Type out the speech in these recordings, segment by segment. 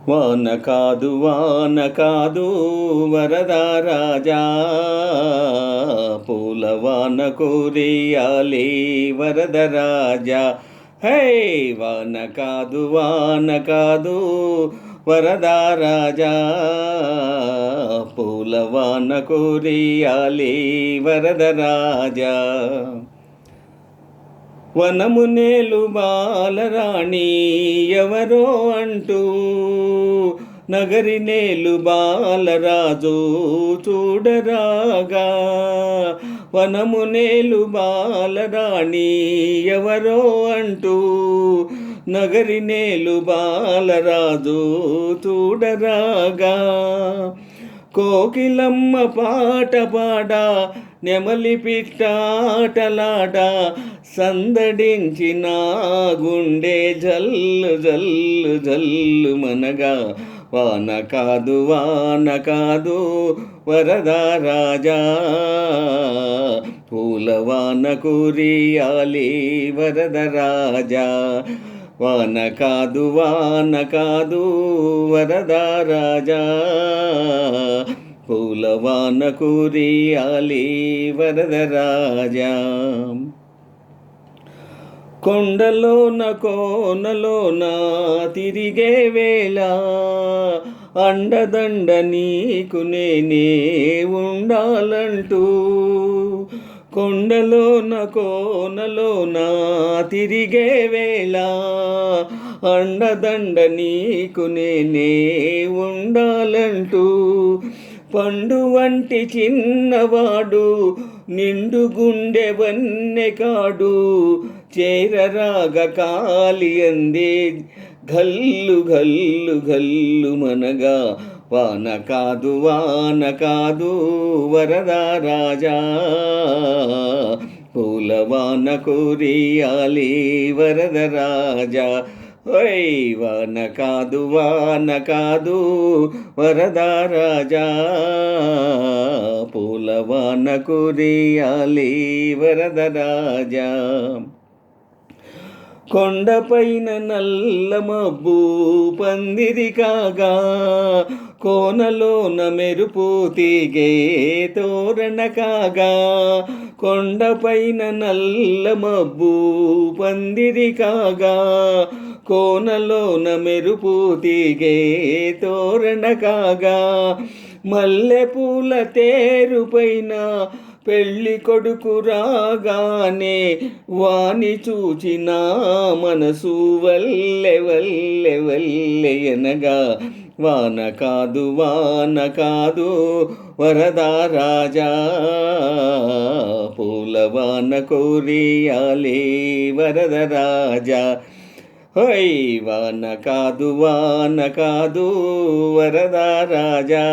వాన కాదు వరదా రాజా, పూలవాన కురియాలి వరద రాజా. హే వాన కాదు వరదా రాజా, పూలవాన కురియాలి వరద రాజా. వనము నేలు బాలరాణి ఎవరో అంటూ, నగరి నేలు బాలరాజు చూడరాగా. వనము నేలు బాలరాణి ఎవరో అంటూ, నగరి నేలు బాలరాజు చూడరాగా. కోకిలమ్మ పాట పాడ, నెమలి పిట్టాటలాట, సందడించిన గుండె జల్లు జల్లు జల్లు మనగా. వాన కాదు వరదా రాజా, పూలవాన కురియాలి వరద రాజా. వాన కాదు వరదా రాజా, పూలవాన కురియాలి వరద రాజా. కొండలోన కోనలోన తిరిగే వేళ, అండదండ నీకు నేనే ఉండాలంటూ. కొండలోన కోనలోన తిరిగే వేళ, అండదండ నీకు నేనే ఉండాలంటూ. పండు వంటి చిన్నవాడు నిండు గుండె వన్నె కాడు, చేరరాగ కాలి అందే గల్లు గల్లు గల్లు మనగా. వాన కాదు వరదా రాజా, పూలవాన కురియాలి వరద రాజా. ఓయ్ వాన కాదు వరదా రాజా, పూలవాన కురియాలి వరద రాజా. కొండపైన నల్ల మబ్బు పందిరి కాగా, కోనలోన మెరుపు తీగే తోరణ కాగా. కొండపైన నల్ల మబ్బు పందిరి కాగా, కోనలోన మెరుపు తీగే తోరణ కాగా. మల్లెపూల తేరుపైన పెళ్ళి కొడుకు రాగానే, వాని చూచిన మనసు వల్లె వల్లె వల్లె ఎనగా. వాన కాదు వరదా రాజా, పూలవాన కురియాలి వరద రాజా. హోయ్ వాన కాదు వరదా రాజా,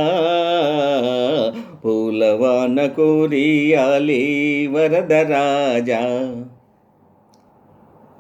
పూలవాన కురియాలి వరద రాజా.